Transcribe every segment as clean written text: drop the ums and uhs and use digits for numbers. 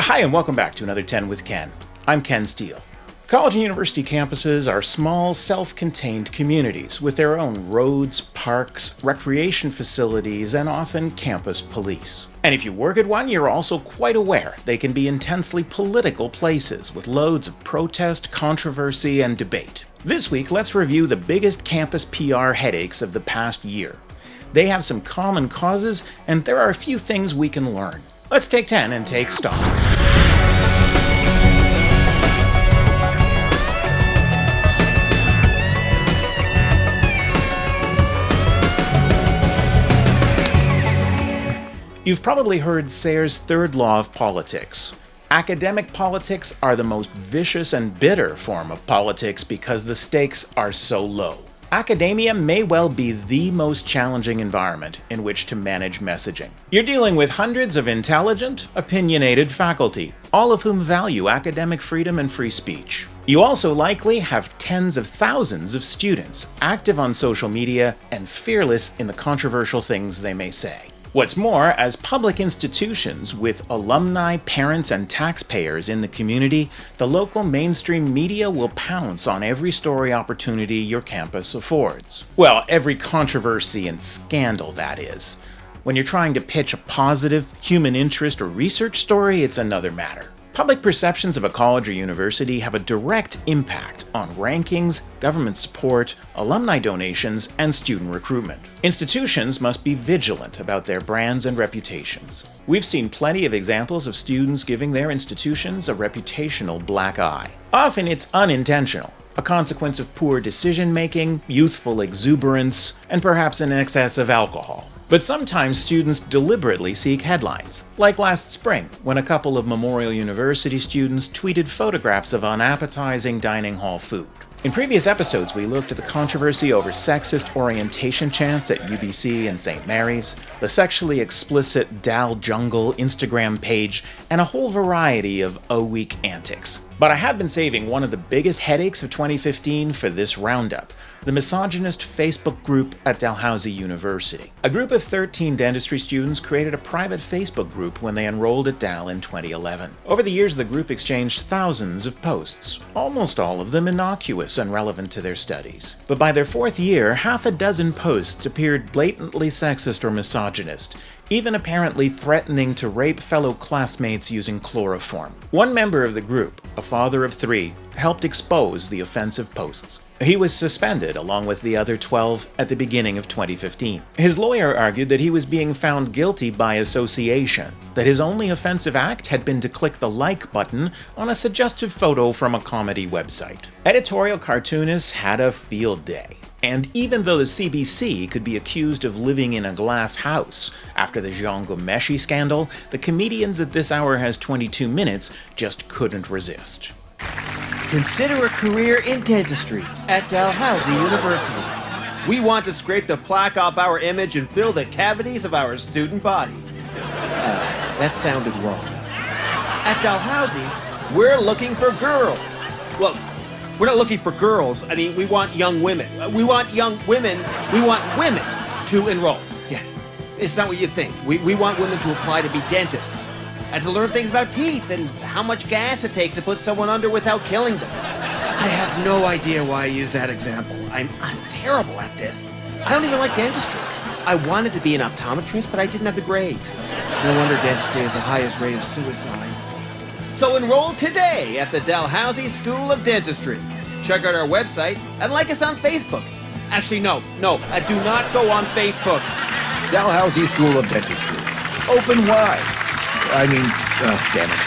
Hi, and welcome back to another 10 with Ken. I'm Ken Steele. College and university campuses are small, self-contained communities with their own roads, parks, recreation facilities, and often campus police. And if you work at one, you're also quite aware they can be intensely political places with loads of protest, controversy, and debate. This week, let's review the biggest campus PR headaches of the past year. They have some common causes, and there are a few things we can learn. Let's take 10 and take stock. You've probably heard Sayre's third law of politics. Academic politics are the most vicious and bitter form of politics because the stakes are so low. Academia may well be the most challenging environment in which to manage messaging. You're dealing with hundreds of intelligent, opinionated faculty, all of whom value academic freedom and free speech. You also likely have tens of thousands of students active on social media and fearless in the controversial things they may say. What's more, as public institutions with alumni, parents, and taxpayers in the community, the local mainstream media will pounce on every story opportunity your campus affords. Well, every controversy and scandal, that is. When you're trying to pitch a positive, human interest or research story, it's another matter. Public perceptions of a college or university have a direct impact on rankings, government support, alumni donations, and student recruitment. Institutions must be vigilant about their brands and reputations. We've seen plenty of examples of students giving their institutions a reputational black eye. Often it's unintentional, a consequence of poor decision-making, youthful exuberance, and perhaps an excess of alcohol. But sometimes students deliberately seek headlines, like last spring when a couple of Memorial University students tweeted photographs of unappetizing dining hall food. In previous episodes, we looked at the controversy over sexist orientation chants at UBC and St. Mary's, the sexually explicit Dal Jungle Instagram page, and a whole variety of O-Week antics. But I have been saving one of the biggest headaches of 2015 for this roundup, the misogynist Facebook group at Dalhousie University. A group of 13 dentistry students created a private Facebook group when they enrolled at Dal in 2011. Over the years, the group exchanged thousands of posts, almost all of them innocuous and relevant to their studies. But by their fourth year, half a dozen posts appeared blatantly sexist or misogynist, even apparently threatening to rape fellow classmates using chloroform. One member of the group, a father of 3, helped expose the offensive posts. He was suspended along with the other 12 at the beginning of 2015. His lawyer argued that he was being found guilty by association, that his only offensive act had been to click the like button on a suggestive photo from a comedy website. Editorial cartoonists had a field day. And even though the CBC could be accused of living in a glass house after the Jean Gomeshi scandal, the comedians at This Hour Has 22 Minutes just couldn't resist. Consider a career in dentistry at Dalhousie University. We want to scrape the plaque off our image and fill the cavities of our student body. That sounded wrong. At Dalhousie, we're looking for girls. Well, we're not looking for girls. I mean, we want young women. We want women to enroll. Yeah, it's not what you think. We want women to apply to be dentists and to learn things about teeth and how much gas it takes to put someone under without killing them. I have no idea why I use that example. I'm terrible at this. I don't even like dentistry. I wanted to be an optometrist, but I didn't have the grades. No wonder dentistry has the highest rate of suicide. So enroll today at the Dalhousie School of Dentistry. Check out our website and like us on Facebook. Actually, no, do not go on Facebook. Dalhousie School of Dentistry. Open wide. Damn it.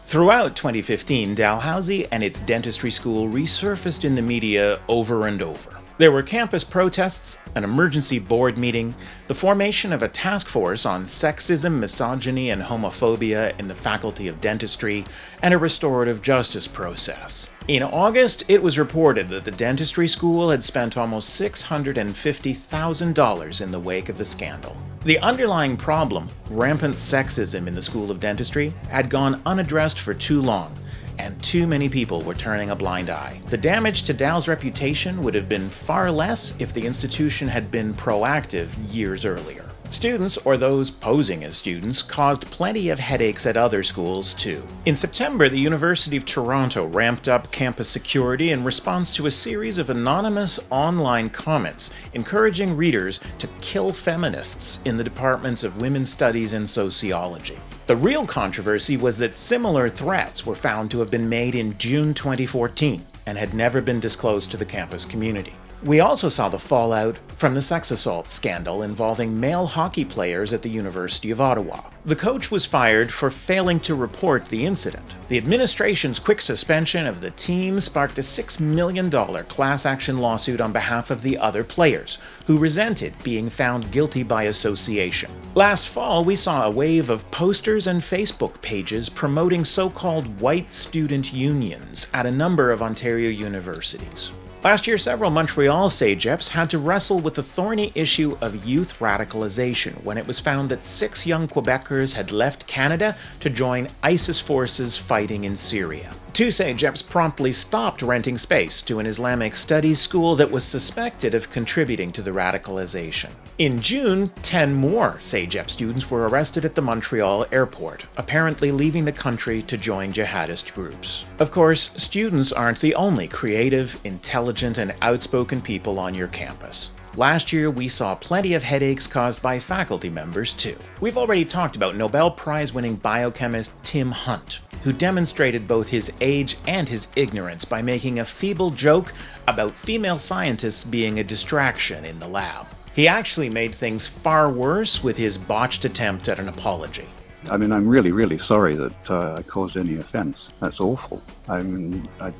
Throughout 2015, Dalhousie and its dentistry school resurfaced in the media over and over. There were campus protests, an emergency board meeting, the formation of a task force on sexism, misogyny, and homophobia in the Faculty of Dentistry, and a restorative justice process. In August, it was reported that the dentistry school had spent almost $650,000 in the wake of the scandal. The underlying problem, rampant sexism in the School of Dentistry, had gone unaddressed for too long, and too many people were turning a blind eye. The damage to Dal's reputation would have been far less if the institution had been proactive years earlier. Students, or those posing as students, caused plenty of headaches at other schools too. In September, the University of Toronto ramped up campus security in response to a series of anonymous online comments encouraging readers to kill feminists in the departments of women's studies and sociology. The real controversy was that similar threats were found to have been made in June 2014 and had never been disclosed to the campus community. We also saw the fallout from the sex assault scandal involving male hockey players at the University of Ottawa. The coach was fired for failing to report the incident. The administration's quick suspension of the team sparked a $6 million class action lawsuit on behalf of the other players, who resented being found guilty by association. Last fall, we saw a wave of posters and Facebook pages promoting so-called white student unions at a number of Ontario universities. Last year, several Montréal CÉGEPs had to wrestle with the thorny issue of youth radicalization when it was found that 6 young Quebecers had left Canada to join ISIS forces fighting in Syria. 2 CÉGEPs promptly stopped renting space to an Islamic studies school that was suspected of contributing to the radicalization. In June, 10 more CÉGEP students were arrested at the Montreal airport, apparently leaving the country to join jihadist groups. Of course, students aren't the only creative, intelligent, and outspoken people on your campus. Last year, we saw plenty of headaches caused by faculty members, too. We've already talked about Nobel Prize-winning biochemist Tim Hunt, who demonstrated both his age and his ignorance by making a feeble joke about female scientists being a distraction in the lab. He actually made things far worse with his botched attempt at an apology. I mean, I'm really, really sorry that I caused any offense. That's awful. I mean, I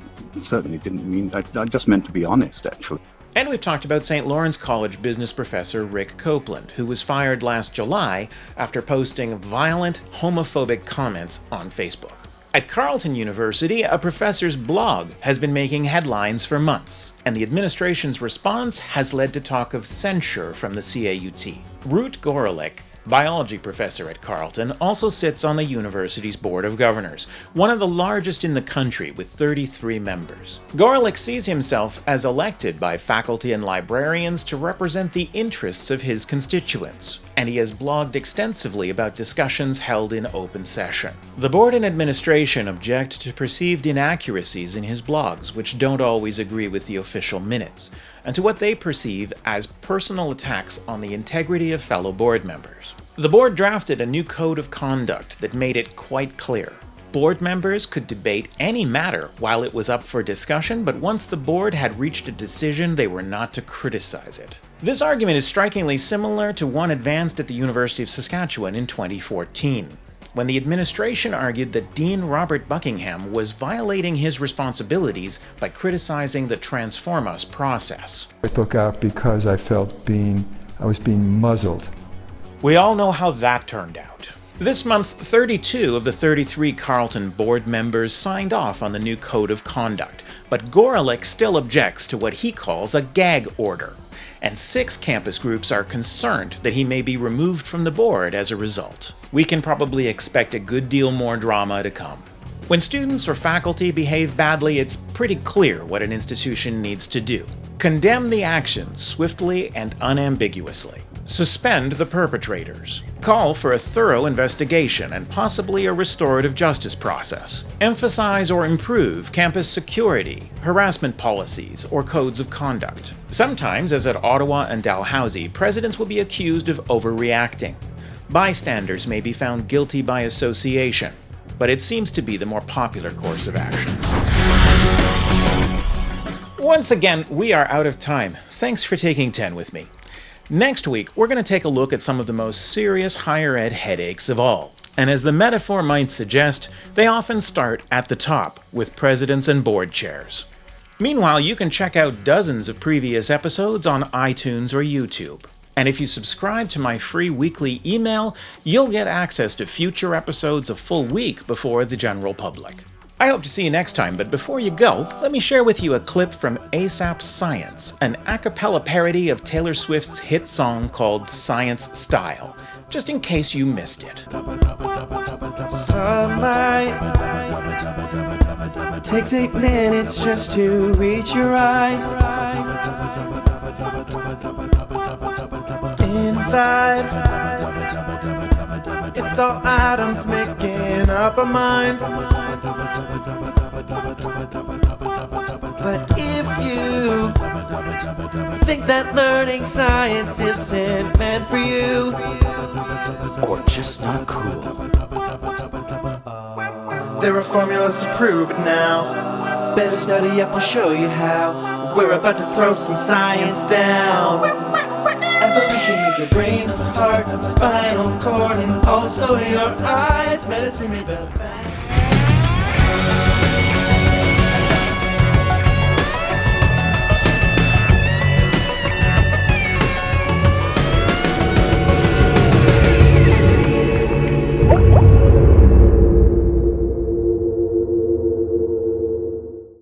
certainly didn't mean... I just meant to be honest, actually. And we've talked about St. Lawrence College business professor Rick Copeland, who was fired last July after posting violent, homophobic comments on Facebook. At Carleton University, a professor's blog has been making headlines for months, and the administration's response has led to talk of censure from the CAUT. Ruth Gorolich, biology professor at Carleton, also sits on the university's board of governors, one of the largest in the country with 33 members. Gorolich sees himself as elected by faculty and librarians to represent the interests of his constituents, and he has blogged extensively about discussions held in open session. The board and administration object to perceived inaccuracies in his blogs, which don't always agree with the official minutes, and to what they perceive as personal attacks on the integrity of fellow board members. The board drafted a new code of conduct that made it quite clear. Board members could debate any matter while it was up for discussion, but once the board had reached a decision, they were not to criticize it. This argument is strikingly similar to one advanced at the University of Saskatchewan in 2014, when the administration argued that Dean Robert Buckingham was violating his responsibilities by criticizing the Transform Us process. I spoke out because I felt I was being muzzled. We all know how that turned out. This month, 32 of the 33 Carleton board members signed off on the new code of conduct, but Gorolich still objects to what he calls a gag order, and 6 campus groups are concerned that he may be removed from the board as a result. We can probably expect a good deal more drama to come. When students or faculty behave badly, it's pretty clear what an institution needs to do. Condemn the action swiftly and unambiguously. Suspend the perpetrators. Call for a thorough investigation and possibly a restorative justice process. Emphasize or improve campus security, harassment policies, or codes of conduct. Sometimes, as at Ottawa and Dalhousie, presidents will be accused of overreacting. Bystanders may be found guilty by association, but it seems to be the more popular course of action. Once again, we are out of time. Thanks for taking 10 with me. Next week, we're going to take a look at some of the most serious higher ed headaches of all. And as the metaphor might suggest, they often start at the top, with presidents and board chairs. Meanwhile, you can check out dozens of previous episodes on iTunes or YouTube. And if you subscribe to my free weekly email, you'll get access to future episodes a full week before the general public. I hope to see you next time, but before you go, let me share with you a clip from ASAP Science, an a cappella parody of Taylor Swift's hit song called Science Style, just in case you missed it. Sunlight takes 8 minutes just to reach your eyes. Inside It's all atoms making up our minds. But if you think that learning science isn't meant for you, or just not cool, there are formulas to prove it now. Better study up, I'll show you how. We're about to throw some science down. Evolution made your brain, heart, spinal cord, and also your eyes. Medicine made the facts.